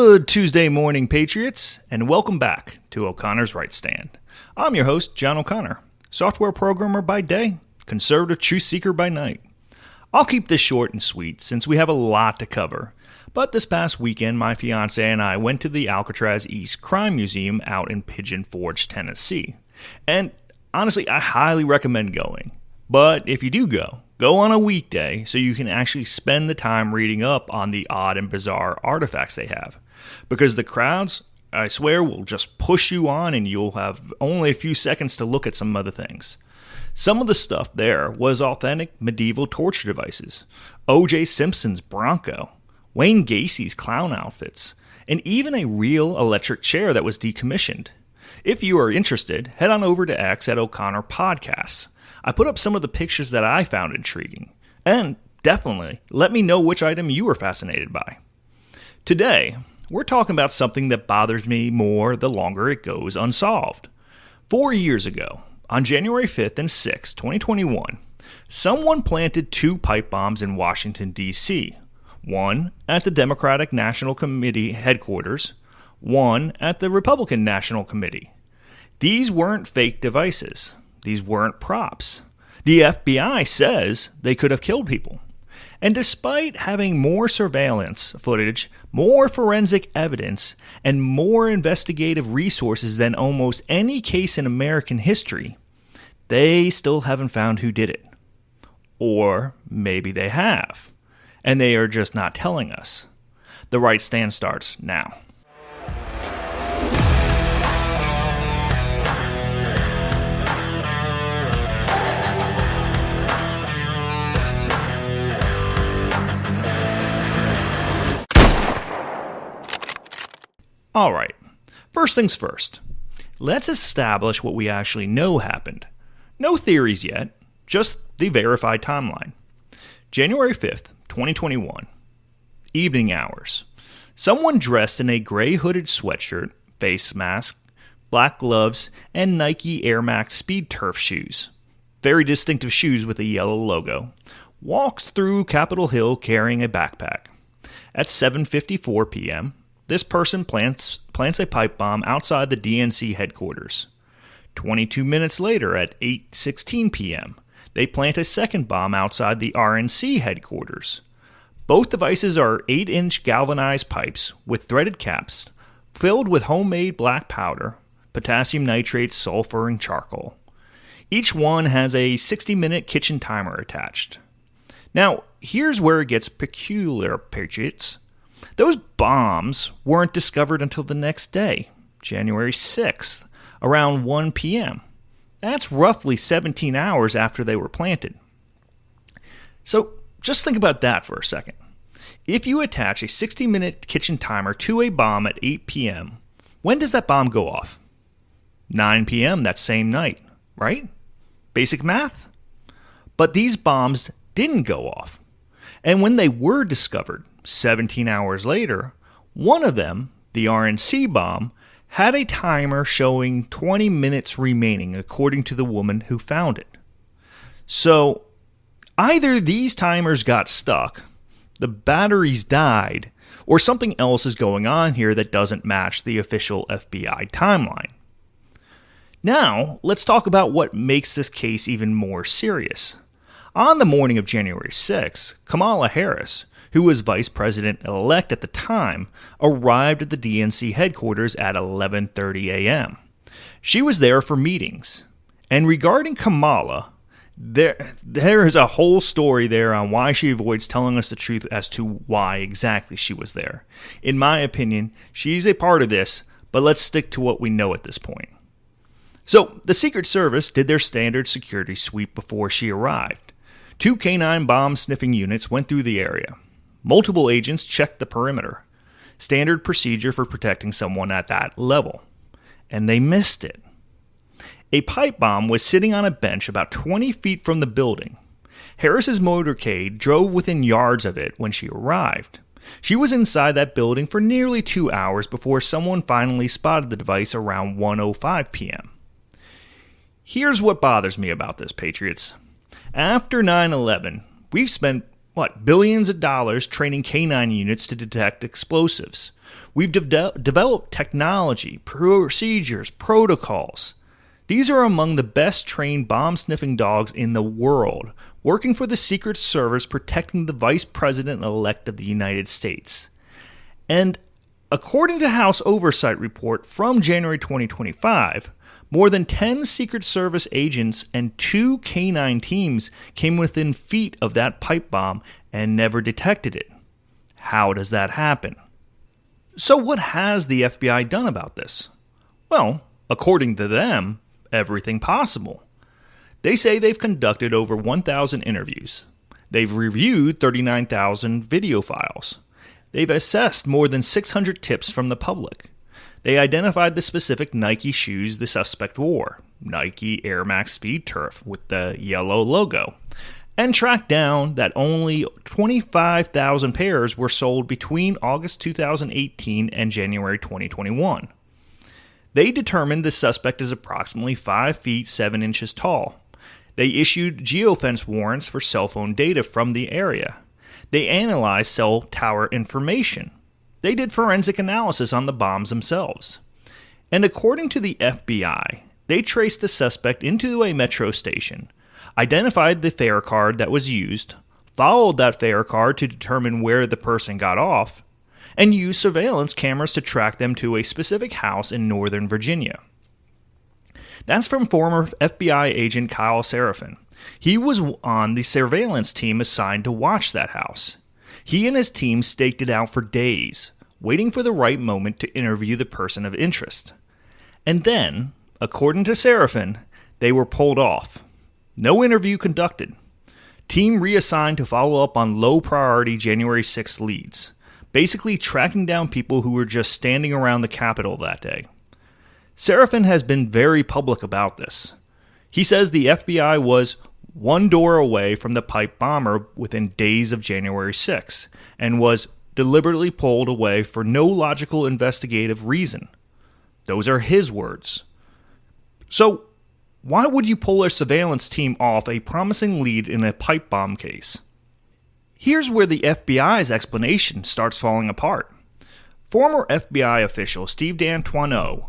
Good Tuesday morning, Patriots, and welcome back to O'Connor's Right Stand. I'm your host, John O'Connor, software programmer by day, conservative truth seeker by night. I'll keep this short and sweet since we have a lot to cover, but this past weekend my fiancé and I went to the Alcatraz East Crime Museum out in Pigeon Forge, Tennessee. And honestly, I highly recommend going. But if you do go on a weekday so you can actually spend the time reading up on the odd and bizarre artifacts they have. Because the crowds, I swear, will just push you on and you'll have only a few seconds to look at some other things. Some of the stuff there was authentic medieval torture devices, O.J. Simpson's Bronco, Wayne Gacy's clown outfits, and even a real electric chair that was decommissioned. If you are interested, head on over to X at O'Connor Podcasts. I put up some of the pictures that I found intriguing, and definitely let me know which item you were fascinated by. Today, we're talking about something that bothers me more the longer it goes unsolved. 4 years ago, on January 5th and 6th, 2021, someone planted 2 pipe bombs in Washington, D.C., one at the Democratic National Committee headquarters, one at the Republican National Committee. These weren't fake devices. These weren't props. The FBI says they could have killed people. And despite having more surveillance footage, more forensic evidence, and more investigative resources than almost any case in American history, they still haven't found who did it. Or maybe they have, and they are just not telling us. The Right Stand starts now. Alright, first things first. Let's establish what we actually know happened. No theories yet, just the verified timeline. January 5th, 2021. Evening hours. Someone dressed in a gray hooded sweatshirt, face mask, black gloves, and Nike Air Max Speed Turf shoes, very distinctive shoes with a yellow logo, walks through Capitol Hill carrying a backpack. At 7:54 p.m., this person plants a pipe bomb outside the DNC headquarters. 22 minutes later, at 8:16 p.m., they plant a second bomb outside the RNC headquarters. Both devices are 8-inch galvanized pipes with threaded caps filled with homemade black powder, potassium nitrate, sulfur, and charcoal. Each one has a 60-minute kitchen timer attached. Now, here's where it gets peculiar, Patriots. Those bombs weren't discovered until the next day, January 6th, around 1 p.m. That's roughly 17 hours after they were planted. So just think about that for a second. If you attach a 60-minute kitchen timer to a bomb at 8 p.m., when does that bomb go off? 9 p.m. that same night, right? Basic math? But these bombs didn't go off. And when they were discovered, 17 hours later, one of them, the RNC bomb, had a timer showing 20 minutes remaining according to the woman who found it. So, either these timers got stuck, the batteries died, or something else is going on here that doesn't match the official FBI timeline. Now, let's talk about what makes this case even more serious. On the morning of January 6th, Kamala Harris, who was vice president-elect at the time, arrived at the DNC headquarters at 11:30 a.m. She was there for meetings. And regarding Kamala, there is a whole story there on why she avoids telling us the truth as to why exactly she was there. In my opinion, she's a part of this, but let's stick to what we know at this point. So, the Secret Service did their standard security sweep before she arrived. 2 canine bomb-sniffing units went through the area. Multiple agents checked the perimeter. Standard procedure for protecting someone at that level. And they missed it. A pipe bomb was sitting on a bench about 20 feet from the building. Harris's motorcade drove within yards of it when she arrived. She was inside that building for nearly 2 hours before someone finally spotted the device around 1:05 p.m. Here's what bothers me about this, Patriots. After 9/11, we've spent billions of dollars training canine units to detect explosives. We've developed technology, procedures, protocols. These are among the best trained bomb-sniffing dogs in the world, working for the Secret Service protecting the Vice President-elect of the United States. And according to House Oversight Report from January 2025, more than 10 Secret Service agents and 2 canine teams came within feet of that pipe bomb and never detected it. How does that happen? So what has the FBI done about this? Well, according to them, everything possible. They say they've conducted over 1,000 interviews. They've reviewed 39,000 video files. They've assessed more than 600 tips from the public. They identified the specific Nike shoes the suspect wore, Nike Air Max Speed Turf with the yellow logo, and tracked down that only 25,000 pairs were sold between August 2018 and January 2021. They determined the suspect is approximately 5 feet 7 inches tall. They issued geofence warrants for cell phone data from the area. They analyzed cell tower information. They did forensic analysis on the bombs themselves. And according to the FBI, they traced the suspect into a metro station, identified the fare card that was used, followed that fare card to determine where the person got off, and used surveillance cameras to track them to a specific house in Northern Virginia. That's from former FBI agent Kyle Seraphin. He was on the surveillance team assigned to watch that house. He and his team staked it out for days, waiting for the right moment to interview the person of interest. And then, according to Seraphin, they were pulled off. No interview conducted. Team reassigned to follow up on low-priority January 6 leads, basically tracking down people who were just standing around the Capitol that day. Seraphin has been very public about this. He says the FBI was one door away from the pipe bomber within days of January 6 and was deliberately pulled away for no logical investigative reason. Those are his words. So, why would you pull a surveillance team off a promising lead in a pipe bomb case? Here's where the FBI's explanation starts falling apart. Former FBI official Steve D'Antuono,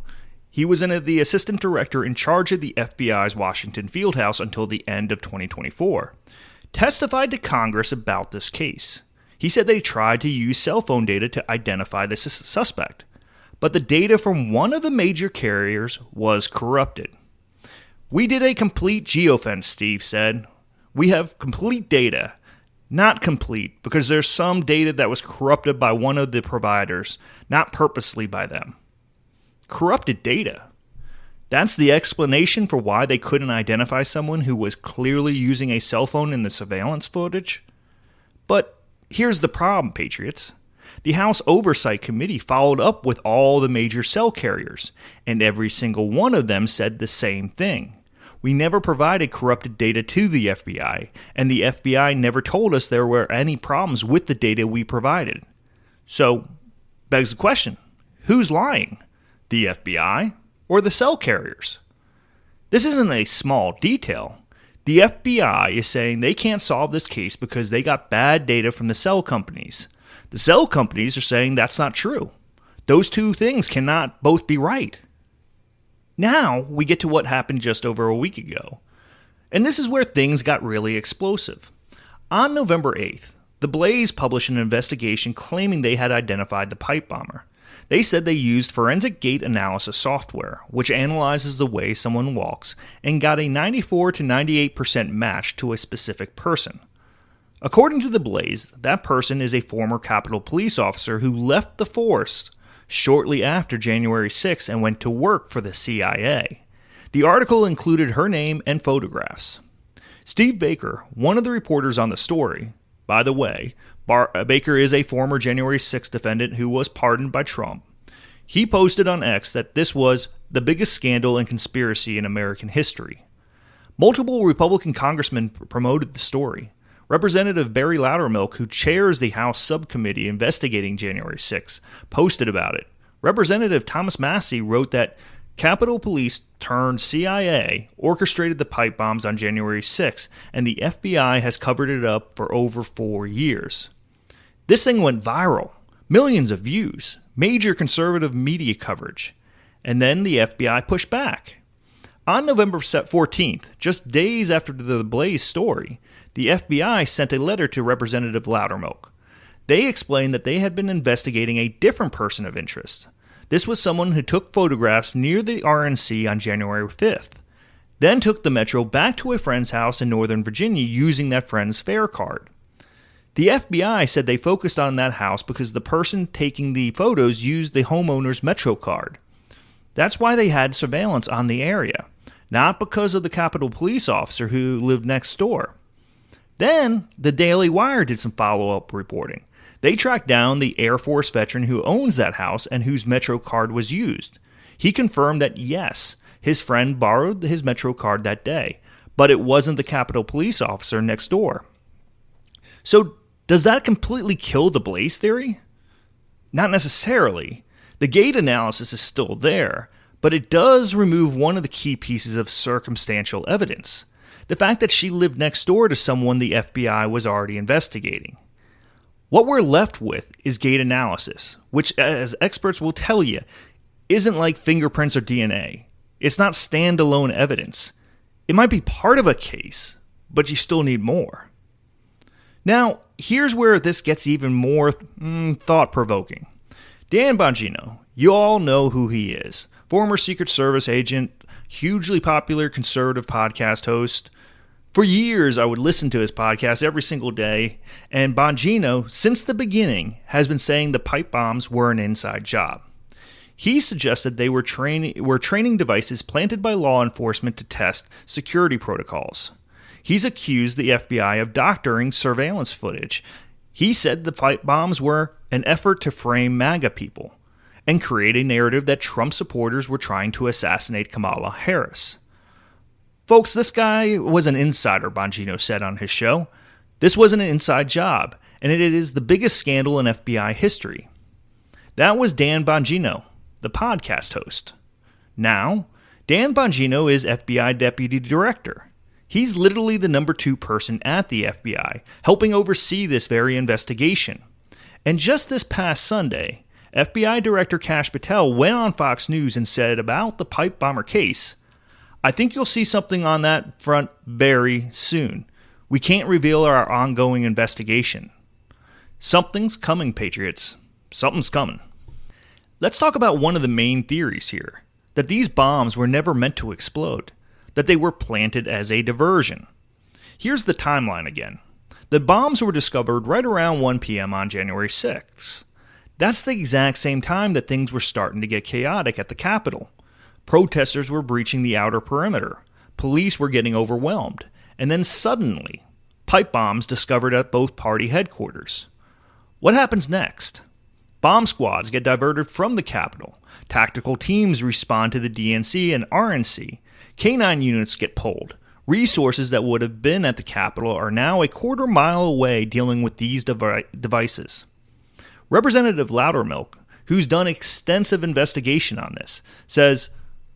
he was the assistant director in charge of the FBI's Washington Fieldhouse until the end of 2024, testified to Congress about this case. He said they tried to use cell phone data to identify the suspect, but the data from one of the major carriers was corrupted. We did a complete geofence, Steve said. We have complete data. Not complete, because there's some data that was corrupted by one of the providers, not purposely by them. Corrupted data. That's the explanation for why they couldn't identify someone who was clearly using a cell phone in the surveillance footage? But here's the problem, Patriots. The House Oversight Committee followed up with all the major cell carriers, and every single one of them said the same thing. We never provided corrupted data to the FBI, and the FBI never told us there were any problems with the data we provided. So, begs the question, who's lying? The FBI or the cell carriers? This isn't a small detail. The FBI is saying they can't solve this case because they got bad data from the cell companies. The cell companies are saying that's not true. Those two things cannot both be right. Now we get to what happened just over a week ago. And this is where things got really explosive. On November 8th, the Blaze published an investigation claiming they had identified the pipe bomber. They said they used forensic gait analysis software, which analyzes the way someone walks, and got a 94 to 98% match to a specific person. According to the Blaze, that person is a former Capitol police officer who left the force shortly after January 6 and went to work for the CIA. The article included her name and photographs. Steve Baker, one of the reporters on the story, by the way, Baker is a former January 6 defendant who was pardoned by Trump. He posted on X that this was the biggest scandal and conspiracy in American history. Multiple Republican congressmen promoted the story. Representative Barry Loudermilk, who chairs the House subcommittee investigating January 6, posted about it. Representative Thomas Massey wrote that Capitol Police turned CIA orchestrated the pipe bombs on January 6th, and the FBI has covered it up for over 4 years. This thing went viral, millions of views, major conservative media coverage, and then the FBI pushed back. On November 14th, just days after the Blaze story, the FBI sent a letter to Representative Loudermilk. They explained that they had been investigating a different person of interest. This was someone who took photographs near the RNC on January 5th, then took the Metro back to a friend's house in Northern Virginia using that friend's fare card. The FBI said they focused on that house because the person taking the photos used the homeowner's Metro card. That's why they had surveillance on the area, not because of the Capitol Police officer who lived next door. Then, the Daily Wire did some follow-up reporting. They tracked down the Air Force veteran who owns that house and whose Metro card was used. He confirmed that yes, his friend borrowed his Metro card that day, but it wasn't the Capitol Police officer next door. So, does that completely kill the Blaze theory? Not necessarily. The Gait analysis is still there, but it does remove one of the key pieces of circumstantial evidence. The fact that she lived next door to someone the FBI was already investigating. What we're left with is Gait analysis, which, as experts will tell you, isn't like fingerprints or DNA. It's not standalone evidence. It might be part of a case, but you still need more. Now, here's where this gets even more thought-provoking. Dan Bongino, you all know who he is. Former Secret Service agent, hugely popular conservative podcast host. For years, I would listen to his podcast every single day, and Bongino, since the beginning, has been saying the pipe bombs were an inside job. He suggested they were training devices planted by law enforcement to test security protocols. He's accused the FBI of doctoring surveillance footage. He said the pipe bombs were an effort to frame MAGA people and create a narrative that Trump supporters were trying to assassinate Kamala Harris. Folks, this guy was an insider, Bongino said on his show. This wasn't an inside job, and it is the biggest scandal in FBI history. That was Dan Bongino, the podcast host. Now, Dan Bongino is FBI Deputy Director. He's literally the number 2 person at the FBI, helping oversee this very investigation. And just this past Sunday, FBI Director Kash Patel went on Fox News and said about the pipe bomber case, "I think you'll see something on that front very soon. We can't reveal our ongoing investigation." Something's coming, Patriots. Something's coming. Let's talk about one of the main theories here, that these bombs were never meant to explode, that they were planted as a diversion. Here's the timeline again. The bombs were discovered right around 1 p.m. on January 6th. That's the exact same time that things were starting to get chaotic at the Capitol. Protesters were breaching the outer perimeter. Police were getting overwhelmed. And then suddenly, pipe bombs discovered at both party headquarters. What happens next? Bomb squads get diverted from the Capitol. Tactical teams respond to the DNC and RNC. K-9 units get pulled. Resources that would have been at the Capitol are now a quarter mile away dealing with these devices. Representative Loudermilk, who's done extensive investigation on this, says,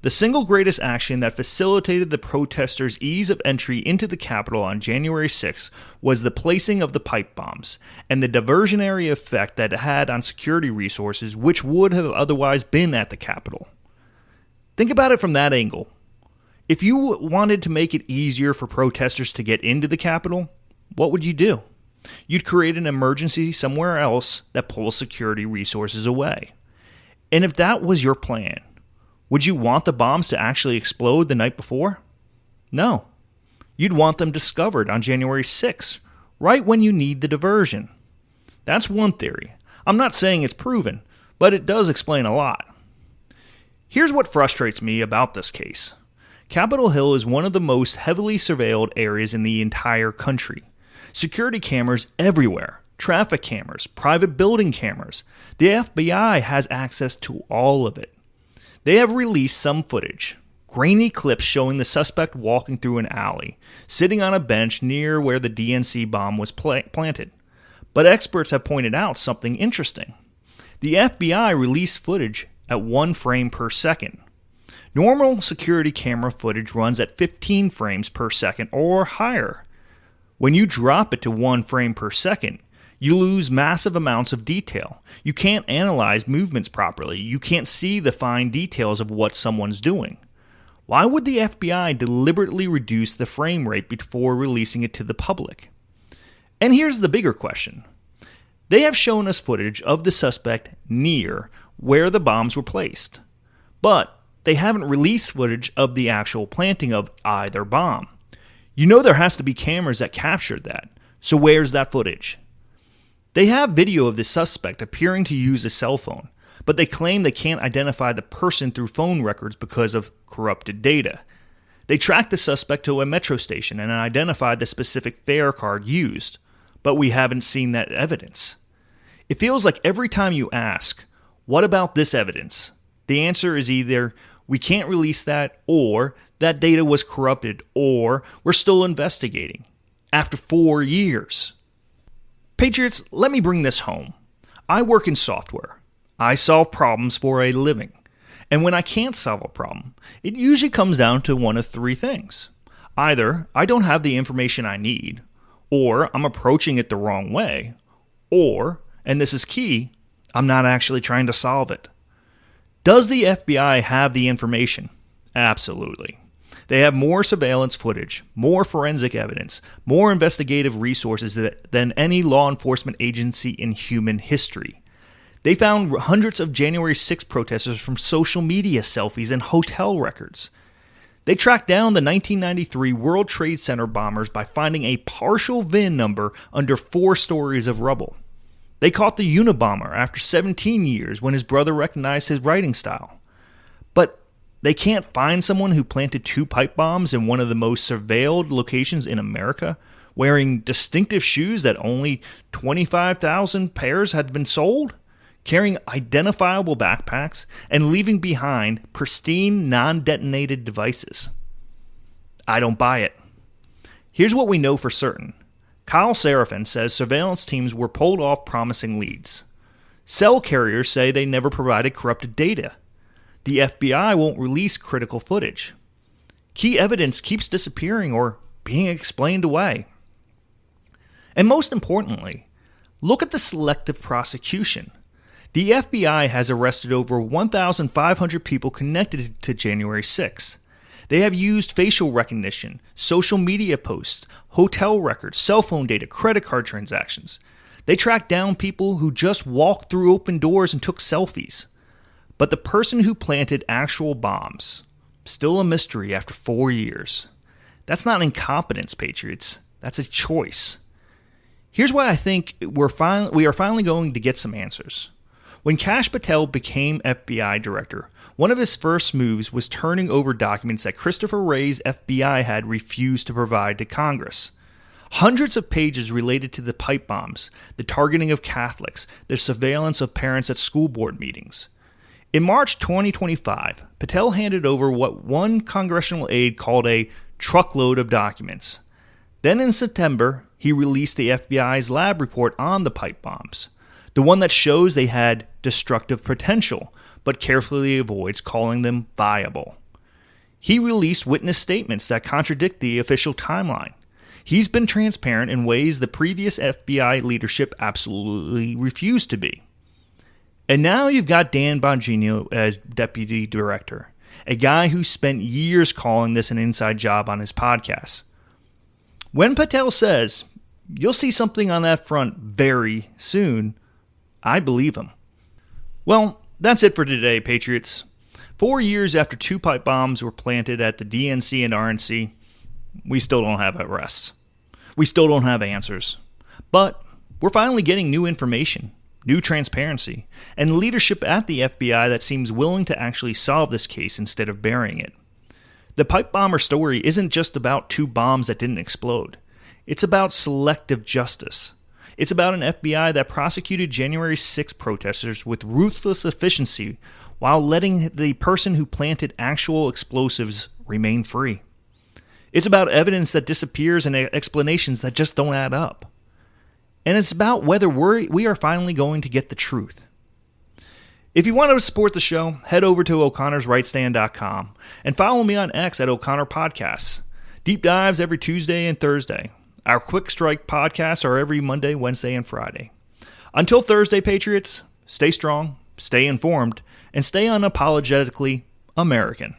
"The single greatest action that facilitated the protesters' ease of entry into the Capitol on January 6th was the placing of the pipe bombs and the diversionary effect that it had on security resources which would have otherwise been at the Capitol." Think about it from that angle. If you wanted to make it easier for protesters to get into the Capitol, what would you do? You'd create an emergency somewhere else that pulls security resources away. And if that was your plan, would you want the bombs to actually explode the night before? No. You'd want them discovered on January 6th, right when you need the diversion. That's one theory. I'm not saying it's proven, but it does explain a lot. Here's what frustrates me about this case. Capitol Hill is one of the most heavily surveilled areas in the entire country. Security cameras everywhere, traffic cameras, private building cameras. The FBI has access to all of it. They have released some footage, grainy clips showing the suspect walking through an alley, sitting on a bench near where the DNC bomb was planted. But experts have pointed out something interesting. The FBI released footage at 1 frame per second. Normal security camera footage runs at 15 frames per second or higher. When you drop it to 1 frame per second, you lose massive amounts of detail. You can't analyze movements properly. You can't see the fine details of what someone's doing. Why would the FBI deliberately reduce the frame rate before releasing it to the public? And here's the bigger question. They have shown us footage of the suspect near where the bombs were placed, but they haven't released footage of the actual planting of either bomb. You know there has to be cameras that captured that, so where's that footage? They have video of the suspect appearing to use a cell phone, but they claim they can't identify the person through phone records because of corrupted data. They tracked the suspect to a metro station and identified the specific fare card used, but we haven't seen that evidence. It feels like every time you ask, what about this evidence? The answer is either we can't release that, or that data was corrupted, or we're still investigating. After 4 years. Patriots, let me bring this home. I work in software. I solve problems for a living. And when I can't solve a problem, it usually comes down to one of 3 things. Either I don't have the information I need, or I'm approaching it the wrong way, or, and this is key, I'm not actually trying to solve it. Does the FBI have the information? Absolutely. They have more surveillance footage, more forensic evidence, more investigative resources than any law enforcement agency in human history. They found hundreds of January 6 protesters from social media selfies and hotel records. They tracked down the 1993 World Trade Center bombers by finding a partial VIN number under 4 stories of rubble. They caught the Unabomber after 17 years when his brother recognized his writing style. But they can't find someone who planted 2 pipe bombs in one of the most surveilled locations in America, wearing distinctive shoes that only 25,000 pairs had been sold, carrying identifiable backpacks, and leaving behind pristine, non-detonated devices. I don't buy it. Here's what we know for certain. Kyle Seraphin says surveillance teams were pulled off promising leads. Cell carriers say they never provided corrupted data. The FBI won't release critical footage. Key evidence keeps disappearing or being explained away. And most importantly, look at the selective prosecution. The FBI has arrested over 1,500 people connected to January 6. They have used facial recognition, social media posts, hotel records, cell phone data, credit card transactions. They tracked down people who just walked through open doors and took selfies. But the person who planted actual bombs, still a mystery after 4 years. That's not incompetence, Patriots. That's a choice. Here's why I think we are finally going to get some answers. When Kash Patel became FBI director, one of his first moves was turning over documents that Christopher Wray's FBI had refused to provide to Congress. Hundreds of pages related to the pipe bombs, the targeting of Catholics, the surveillance of parents at school board meetings. In March 2025, Patel handed over what one congressional aide called a truckload of documents. Then in September, he released the FBI's lab report on the pipe bombs, the one that shows they had destructive potential, but carefully avoids calling them viable. He released witness statements that contradict the official timeline. He's been transparent in ways the previous FBI leadership absolutely refused to be. And now you've got Dan Bongino as deputy director, a guy who spent years calling this an inside job on his podcast. When Patel says, you'll see something on that front very soon, I believe him. Well, that's it for today, Patriots. 4 years after 2 pipe bombs were planted at the DNC and RNC, we still don't have arrests. We still don't have answers. But we're finally getting new information, new transparency, and leadership at the FBI that seems willing to actually solve this case instead of burying it. The pipe bomber story isn't just about 2 bombs that didn't explode. It's about selective justice. It's about an FBI that prosecuted January 6 protesters with ruthless efficiency while letting the person who planted actual explosives remain free. It's about evidence that disappears and explanations that just don't add up. And it's about whether we are finally going to get the truth. If you want to support the show, head over to o'connorsrightstand.com and follow me on X at O'Connor Podcasts. Deep dives every Tuesday and Thursday. Our Quick Strike podcasts are every Monday, Wednesday, and Friday. Until Thursday, Patriots, stay strong, stay informed, and stay unapologetically American.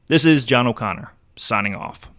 This is John O'Connor, signing off.